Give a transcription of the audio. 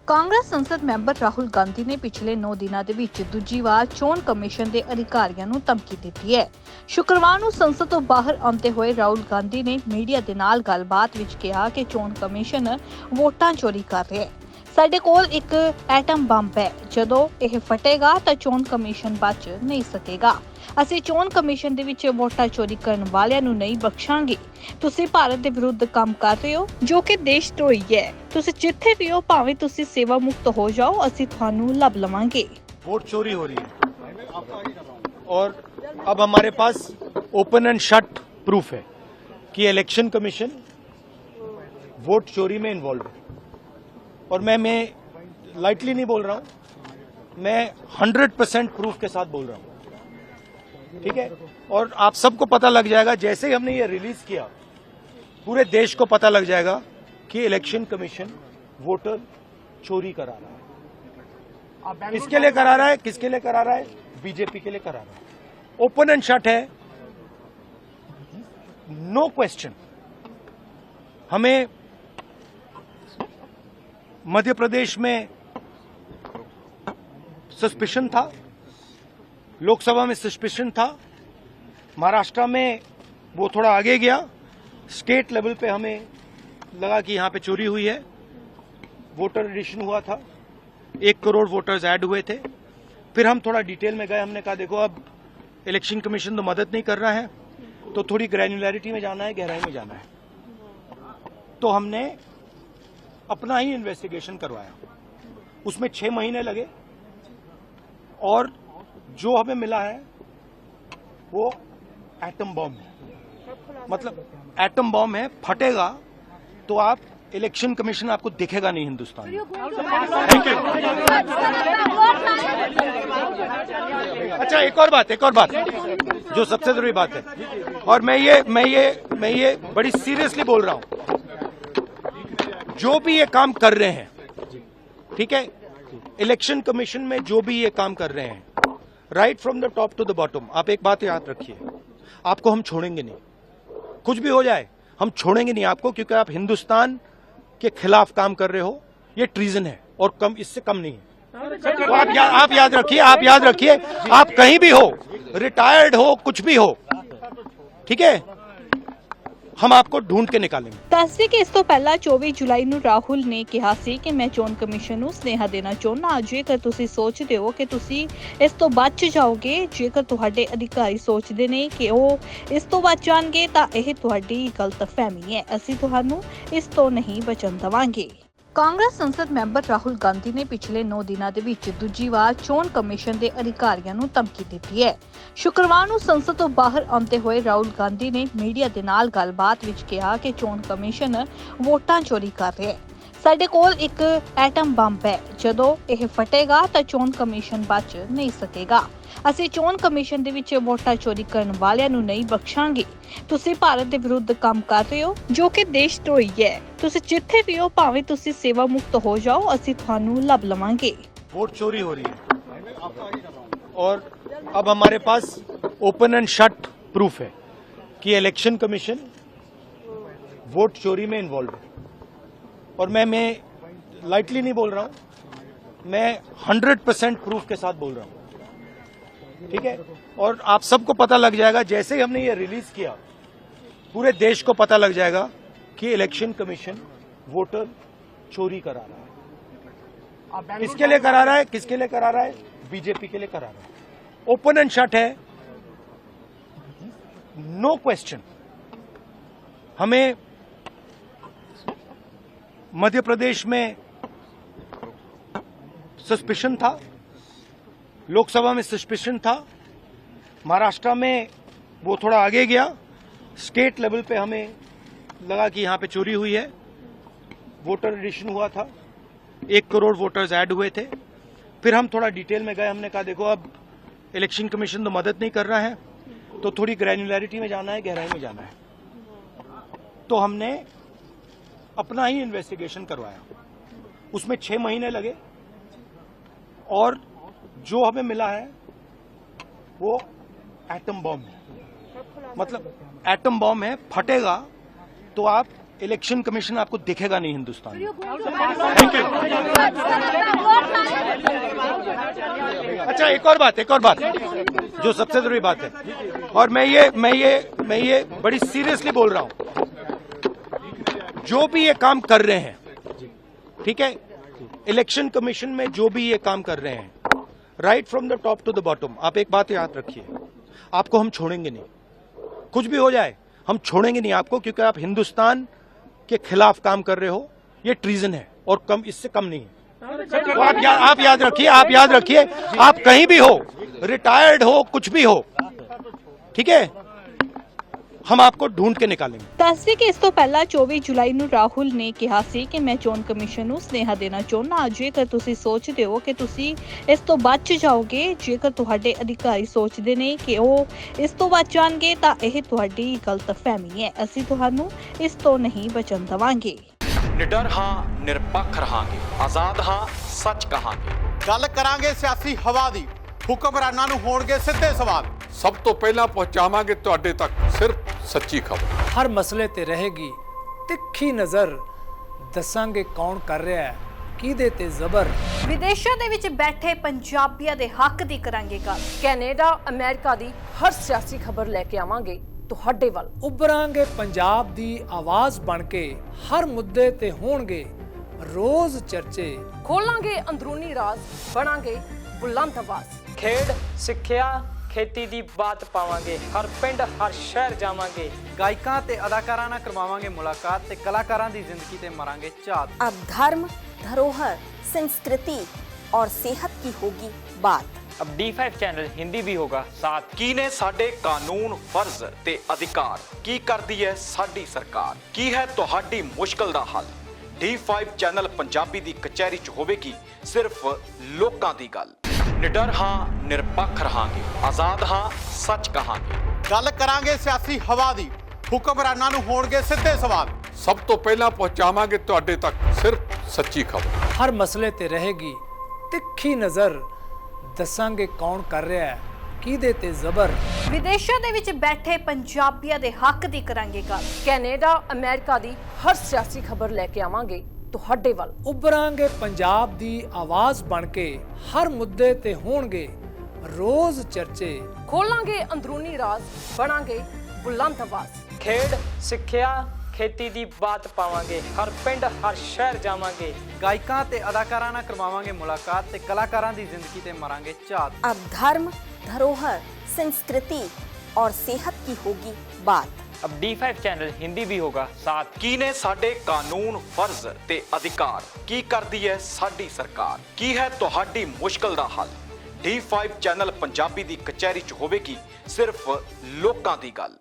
ਕਾਂਗਰਸ ਸੰਸਦ ਮੈਂਬਰ ਰਾਹੁਲ ਗਾਂਧੀ ਨੇ ਪਿਛਲੇ 9 ਦਿਨਾਂ ਦੇ ਵਿੱਚ ਦੂਜੀ ਵਾਰ ਚੋਣ ਕਮਿਸ਼ਨ ਦੇ ਅਧਿਕਾਰੀਆਂ ਨੂੰ ਧਮਕੀ ਦਿੱਤੀ ਹੈ। ਸ਼ੁੱਕਰਵਾਰ ਨੂੰ ਸੰਸਦ ਤੋਂ ਬਾਹਰ ਆਉਂਦੇ ਹੋਏ ਰਾਹੁਲ ਗਾਂਧੀ ਨੇ ਮੀਡੀਆ ਦੇ ਨਾਲ ਗੱਲਬਾਤ ਵਿੱਚ ਕਿਹਾ ਕਿ ਚੋਣ ਕਮਿਸ਼ਨ ਵੋਟਾਂ ਚੋਰੀ ਕਰ ਰਿਹਾ ਹੈ। ਸਾਡੇ ਕੋਲ ਇੱਕ ਐਟਮ ਬੰਬ ਹੈ, ਜਦੋਂ ਇਹ ਫਟੇਗਾ ਤਾਂ ਚੋਣ ਕਮਿਸ਼ਨ ਬਚ ਨਹੀਂ ਸਕੇਗਾ। ਅਸੀਂ ਚੋਣ ਕਮਿਸ਼ਨ ਦੇ ਵਿੱਚ ਵੋਟਾਂ ਚੋਰੀ ਕਰਨ ਵਾਲਿਆਂ ਨੂੰ ਨਹੀਂ ਬਖਸ਼ਾਂਗੇ। ਤੁਸੀਂ ਭਾਰਤ ਦੇ ਵਿਰੁੱਧ ਕੰਮ ਕਰ ਰਹੇ ਹੋ, ਜੋ ਕਿ ਦੇਸ਼ ਧਰੋਹੀ ਹੈ। ਤੁਸੀਂ ਜਿੱਥੇ ਵੀ ਹੋ, ਭਾਵੇਂ ਤੁਸੀਂ सेवा मुक्त हो जाओ, ਅਸੀਂ ਤੁਹਾਨੂੰ ਲੱਭ ਲਵਾਂਗੇ। वोट चोरी हो रही है और अब हमारे पास ओपन एंड शट प्रूफ है कि इलेक्शन कमीशन वोट चोरी में इन्वॉल्व है। और मैं लाइटली नहीं बोल रहा हूं, मैं 100% प्रूफ के साथ बोल रहा हूं, ठीक है। और आप सबको पता लग जाएगा, जैसे ही हमने ये रिलीज किया पूरे देश को पता लग जाएगा कि इलेक्शन कमीशन वोटर चोरी करा रहा है। किसके लिए करा रहा है? किसके लिए करा रहा है? बीजेपी के लिए करा रहा है। ओपन एंड शट है, नो क्वेश्चन। हमें मध्य प्रदेश में सस्पिशन था, लोकसभा में सस्पिशन था, महाराष्ट्र में वो थोड़ा आगे गया, स्टेट लेवल पे हमें लगा कि यहां पे चोरी हुई है। वोटर एडिशन हुआ था, 1 करोड़ वोटर्स ऐड हुए थे। फिर हम थोड़ा डिटेल में गए, हमने कहा देखो अब इलेक्शन कमीशन तो मदद नहीं कर रहा है, तो थोड़ी ग्रैन्युलैरिटी में जाना है, गहराई में जाना है। तो हमने अपना ही इन्वेस्टिगेशन करवाया, उसमें 6 महीने लगे और जो हमें मिला है वो एटम बॉम्ब है। मतलब एटम बॉम्ब है, फटेगा तो आप इलेक्शन कमीशन आपको दिखेगा नहीं हिंदुस्तान में। Thank you. अच्छा, एक और बात जो सबसे जरूरी बात है, और मैं ये बड़ी सीरियसली बोल रहा हूं, जो भी ये काम कर रहे हैं, ठीक है, इलेक्शन कमीशन में जो भी ये काम कर रहे हैं, right from the top to the bottom, आप एक बात याद रखिए, आपको हम छोड़ेंगे नहीं। कुछ भी हो जाए हम छोड़ेंगे नहीं आपको, क्योंकि आप हिंदुस्तान के खिलाफ काम कर रहे हो। ये ट्रीजन है और कम, इससे कम नहीं है। तो आप याद रखिए, आप कहीं भी हो, रिटायर्ड हो, कुछ भी हो, ठीक है, हम आपको ढूंढ के निकालेंगे। ਦੱਸਦੇ ਕਿ ਇਸ ਤੋਂ ਪਹਿਲਾਂ 24 ਜੁਲਾਈ ਨੂੰ ਰਾਹੁਲ ਨੇ ਕਿਹਾ ਸੀ ਕਿ ਮੈਂ ਚੋਣ ਕਮਿਸ਼ਨ ਨੂੰ ਸੁਨੇਹਾ ਦੇਣਾ ਚਾਹੁੰਦਾ, ਜੇਕਰ ਤੁਸੀਂ ਸੋਚਦੇ ਹੋ ਕਿ ਤੁਸੀਂ ਇਸ ਤੋਂ ਬਚ ਜਾਓਗੇ, ਜੇਕਰ ਤੁਹਾਡੇ ਅਧਿਕਾਰੀ ਸੋਚਦੇ ਨੇ ਕਿ ਉਹ ਇਸ ਤੋਂ ਬਚ ਜਾਣਗੇ, ਤਾਂ ਇਹ ਤੁਹਾਡੀ ਗਲਤਫਹਿਮੀ ਹੈ। ਅਸੀਂ ਤੁਹਾਨੂੰ ਇਸ ਤੋਂ ਨਹੀਂ ਬਚਣ ਦੇਵਾਂਗੇ। ਕਾਂਗਰਸ ਸੰਸਦ ਮੈਂਬਰ ਰਾਹੁਲ ਗਾਂਧੀ ਨੇ ਪਿਛਲੇ 9 ਦਿਨਾਂ ਦੇ ਵਿੱਚ ਦੂਜੀ ਵਾਰ ਚੋਣ ਕਮਿਸ਼ਨ ਦੇ ਅਧਿਕਾਰੀਆਂ ਨੂੰ ਧਮਕੀ ਦਿੱਤੀ ਹੈ। ਸ਼ੁੱਕਰਵਾਰ ਨੂੰ ਸੰਸਦ ਤੋਂ ਬਾਹਰ ਆਉਂਦੇ ਹੋਏ ਰਾਹੁਲ ਗਾਂਧੀ ਨੇ ਮੀਡੀਆ ਦੇ ਨਾਲ ਗੱਲਬਾਤ ਵਿੱਚ ਕਿਹਾ ਕਿ ਚੋਣ ਕਮਿਸ਼ਨ ਵੋਟਾਂ ਚੋਰੀ ਕਰ ਰਿਹਾ ਹੈ। ਸਾਡੇ ਕੋਲ ਇੱਕ ਐਟਮ ਬੰਬ ਹੈ, ਜਦੋਂ ਇਹ ਫਟੇਗਾ ਤਾਂ ਚੋਣ ਕਮਿਸ਼ਨ ਬਚ ਨਹੀਂ ਸਕੇਗਾ। ਅਸੀਂ ਚੋਣ ਕਮਿਸ਼ਨ ਦੇ ਵਿੱਚ ਵੋਟਾਂ ਚੋਰੀ ਕਰਨ ਵਾਲਿਆਂ ਨੂੰ ਨਹੀਂ ਬਖਸ਼ਾਂਗੇ। ਤੁਸੀਂ ਭਾਰਤ ਦੇ ਵਿਰੁੱਧ ਕੰਮ ਕਰ ਰਹੇ ਹੋ, ਜੋ ਕਿ ਦੇਸ਼ ਧਰੋਹੀ ਹੈ। ਤੁਸੀਂ ਜਿੱਥੇ ਵੀ ਹੋ, ਭਾਵੇਂ ਤੁਸੀਂ सेवा मुक्त हो जाओ, ਅਸੀਂ ਤੁਹਾਨੂੰ ਲੱਭ ਲਵਾਂਗੇ। वोट चोरी हो रही है और अब हमारे पास ओपन एंड शट प्रूफ है कि इलेक्शन कमीशन वोट चोरी में इन्वॉल्व है। और मैं लाइटली नहीं बोल रहा हूं, मैं 100% प्रूफ के साथ बोल रहा हूं, ठीक है। और आप सबको पता लग जाएगा, जैसे ही हमने ये रिलीज किया पूरे देश को पता लग जाएगा कि इलेक्शन कमीशन वोटर चोरी करा रहा है। किसके लिए करा रहा है? किसके लिए करा रहा है? बीजेपी के लिए करा रहा है। ओपन एंड शट है, नो क्वेश्चन। हमें मध्य प्रदेश में सस्पिशन था, लोकसभा में सस्पिशन था, महाराष्ट्र में वो थोड़ा आगे गया, स्टेट लेवल पे हमें लगा कि यहां पे चोरी हुई है। वोटर एडिशन हुआ था, 1 करोड़ वोटर्स ऐड हुए थे। फिर हम थोड़ा डिटेल में गए, हमने कहा देखो अब इलेक्शन कमीशन तो मदद नहीं कर रहा है, तो थोड़ी ग्रैन्युलैरिटी में जाना है, गहराई में जाना है। तो हमने अपना ही इन्वेस्टिगेशन करवाया, उसमें 6 महीने लगे और जो हमें मिला है वो एटम बॉम्ब है। मतलब एटम बॉम्ब है, फटेगा तो आप इलेक्शन कमीशन आपको दिखेगा नहीं हिंदुस्तान में। अच्छा, एक और बात जो सबसे जरूरी बात है, और मैं ये बड़ी सीरियसली बोल रहा हूं, जो भी ये काम कर रहे हैं, ठीक है, इलेक्शन कमीशन में जो भी ये काम कर रहे हैं, right from the top to the bottom, आप एक बात याद रखिए, आपको हम छोड़ेंगे नहीं। कुछ भी हो जाए हम छोड़ेंगे नहीं आपको, क्योंकि आप हिंदुस्तान के खिलाफ काम कर रहे हो। ये ट्रीजन है और कम, इससे कम नहीं है। तो आप याद रखिए, आप कहीं भी हो, रिटायर्ड हो, कुछ भी हो, ठीक है, हम आपको ढूंढ ਕੇ ਨਿਕਾਲेंगे। ਦੱਸਦੇ ਕਿ ਇਸ ਤੋਂ ਪਹਿਲਾਂ 24 ਜੁਲਾਈ ਨੂੰ ਰਾਹੁਲ ਨੇ ਕਿਹਾ ਸੀ ਕਿ ਮੈਂ ਚੋਣ ਕਮਿਸ਼ਨ ਨੂੰ ਸੁਨੇਹਾ ਦੇਣਾ ਚਾਹੁੰਦਾ, ਜੇਕਰ ਤੁਸੀਂ ਸੋਚਦੇ ਹੋ ਕਿ ਤੁਸੀਂ ਇਸ ਤੋਂ ਬਚ ਜਾਓਗੇ, ਜੇਕਰ ਤੁਹਾਡੇ ਅਧਿਕਾਰੀ ਸੋਚਦੇ ਨੇ ਕਿ ਉਹ ਇਸ ਤੋਂ ਬਚ ਜਾਣਗੇ, ਤਾਂ ਇਹ ਤੁਹਾਡੀ ਗਲਤਫਹਿਮੀ ਹੈ। ਅਸੀਂ ਤੁਹਾਨੂੰ ਇਸ ਤੋਂ ਨਹੀਂ ਬਚਣ ਦੇਵਾਂਗੇ। ਨਿਡਰ ਹਾਂ, ਨਿਰਪੱਖ ਰਹਾਂਗੇ, ਆਜ਼ਾਦ ਹਾਂ, ਸੱਚ ਕਹਾਂਗੇ। ਗੱਲ ਕਰਾਂਗੇ ਸਿਆਸੀ ਹਵਾ ਦੀ, ਹੁਕਮਰਾਨਾਂ ਨੂੰ ਹੋਣਗੇ ਸਿੱਧੇ ਸਵਾਲ। ਸਭ ਤੋਂ ਪਹਿਲਾਂ ਪਹੁੰਚਾਵਾਂਗੇ ਤੁਹਾਡੇ ਤੱਕ ਸਿਰਫ ਸੱਚੀ ਖਬਰ। ਹਰ ਮਸਲੇ ਤੇ ਰਹੇਗੀ ਤਿੱਖੀ ਨਜ਼ਰ, ਦੱਸਾਂਗੇ ਕੌਣ ਕਰ ਰਿਹਾ ਹੈ, ਕਿਹਦੇ ਤੇ ਜ਼ਬਰ। ਵਿਦੇਸ਼ਾਂ ਦੇ ਵਿੱਚ ਬੈਠੇ ਪੰਜਾਬੀਆਂ ਦੇ ਹੱਕ ਦੀ ਕਰਾਂਗੇ ਗੱਲ। ਕੈਨੇਡਾ, ਅਮਰੀਕਾ ਦੀ ਹਰ ਸਿਆਸੀ ਖਬਰ ਲੈ ਕੇ ਆਵਾਂਗੇ ਤੁਹਾਡੇ ਵੱਲ। ਉਭਰਾਂਗੇ ਪੰਜਾਬ ਦੀ ਆਵਾਜ਼ ਬਣ ਕੇ, ਹਰ ਮੁੱਦੇ ਤੇ ਹੋਣਗੇ ਰੋਜ਼ ਚਰਚੇ। ਖੋਲਾਂਗੇ ਅੰਦਰੂਨੀ ਰਾਜ਼, ਬਣਾਂਗੇ ਬੁਲੰਦ ਆਵਾਜ਼। ਖੇਡ, ਸਿੱਖਿਆ, ਖੇਤੀ ਦੀ ਬਾਤ ਪਾਵਾਂਗੇ, ਹਰ ਪਿੰਡ ਹਰ ਸ਼ਹਿਰ ਜਾਵਾਂਗੇ। ਗਾਇਕਾਂ ਤੇ ਅਦਾਕਾਰਾਂ ਨਾਲ ਕਰਵਾਵਾਂਗੇ ਮੁਲਾਕਾਤ ਤੇ ਕਲਾਕਾਰਾਂ ਦੀ ਜ਼ਿੰਦਗੀ ਤੇ ਮਾਰਾਂਗੇ ਝਾਤ। अब धर्म, धरोहर, संस्कृति और सेहत की होगी बात। अब D5 चैनल हिंदी भी होगा साथ। ਕੀ ਨੇ ਸਾਡੇ ਕਾਨੂੰਨ, ਫਰਜ਼ ਤੇ ਅਧਿਕਾਰ? ਕੀ ਕਰਦੀ ਹੈ ਸਾਡੀ ਸਰਕਾਰ? ਕੀ ਹੈ ਤੁਹਾਡੀ ਮੁਸ਼ਕਲ ਦਾ ਹੱਲ? D5 ਚੈਨਲ ਪੰਜਾਬੀ ਦੀ ਕਚਹਿਰੀ 'ਚ ਹੋਵੇਗੀ ਸਿਰਫ ਲੋਕਾਂ ਦੀ ਗੱਲ। ਨਿਡਰ ਹਾਂ, ਨਿਰਪੱਖ ਰਹਾਂਗੇ, ਆਜ਼ਾਦ ਹਾਂ, ਸੱਚ ਕਹਾਂਗੇ। ਗੱਲ ਕਰਾਂਗੇ ਸਿਆਸੀ ਹਵਾ ਦੀ, ਹੁਕਮਰਾਨਾਂ ਨੂੰ ਹੋਣਗੇ ਸਿੱਧੇ ਸਵਾਲ। ਸਭ ਤੋਂ ਪਹਿਲਾਂ ਪਹੁੰਚਾਵਾਂਗੇ ਤੁਹਾਡੇ ਤੱਕ ਸਿਰਫ ਸੱਚੀ ਖਬਰ। ਹਰ ਮਸਲੇ ਤੇ ਰਹੇਗੀ ਤਿੱਖੀ ਨਜ਼ਰ, ਦੱਸਾਂਗੇ ਕੌਣ ਕਰ ਰਿਹਾ ਹੈ, ਕਿਹਦੇ ਤੇ ਜ਼ਬਰ। ਵਿਦੇਸ਼ਾਂ ਦੇ ਵਿੱਚ ਬੈਠੇ ਪੰਜਾਬੀਆਂ ਦੇ ਹੱਕ ਦੀ ਕਰਾਂਗੇ ਗੱਲ। ਕੈਨੇਡਾ, ਅਮਰੀਕਾ ਦੀ ਹਰ ਸਿਆਸੀ ਖਬਰ ਲੈ ਕੇ ਆਵਾਂਗੇ ਤੁਹਾਡੇ ਵੱਲ। ਉਭਰਾਂਗੇ ਪੰਜਾਬ ਦੀ ਆਵਾਜ਼ ਬਣ ਕੇ, ਹਰ ਮੁੱਦੇ ਤੇ ਹੋਣਗੇ ਰੋਜ਼ ਚਰਚੇ। ਖੋਲਾਂਗੇ ਅੰਦਰੂਨੀ ਰਾਜ਼, ਬਣਾਂਗੇ ਬੁਲੰਦ ਆਵਾਜ਼। ਖੇਡ, ਸਿੱਖਿਆ, ਖੇਤੀ ਦੀ ਬਾਤ ਪਾਵਾਂਗੇ, ਹਰ ਪਿੰਡ ਹਰ ਸ਼ਹਿਰ ਜਾਵਾਂਗੇ। ਗਾਇਕਾਂ ਤੇ ਅਦਾਕਾਰਾਂ ਨਾਲ ਕਰਵਾਵਾਂਗੇ ਮੁਲਾਕਾਤ ਤੇ ਕਲਾਕਾਰਾਂ ਦੀ ਜ਼ਿੰਦਗੀ ਤੇ ਮਾਰਾਂਗੇ ਝਾਤ। अब धर्म, धरोहर, संस्कृति और सेहत की होगी बात। अब D5 चैनल हिंदी भी होगा साथ। ਕੀ ਨੇ ਸਾਡੇ ਕਾਨੂੰਨ, ਫਰਜ਼ ਤੇ ਅਧਿਕਾਰ? ਕੀ ਕਰਦੀ ਹੈ ਸਾਡੀ ਸਰਕਾਰ? ਕੀ ਹੈ ਤੁਹਾਡੀ ਮੁਸ਼ਕਲ ਦਾ ਹੱਲ? D5 ਚੈਨਲ ਪੰਜਾਬੀ ਦੀ ਕਚਹਿਰੀ 'ਚ ਹੋਵੇਗੀ ਸਿਰਫ ਲੋਕਾਂ ਦੀ ਗੱਲ।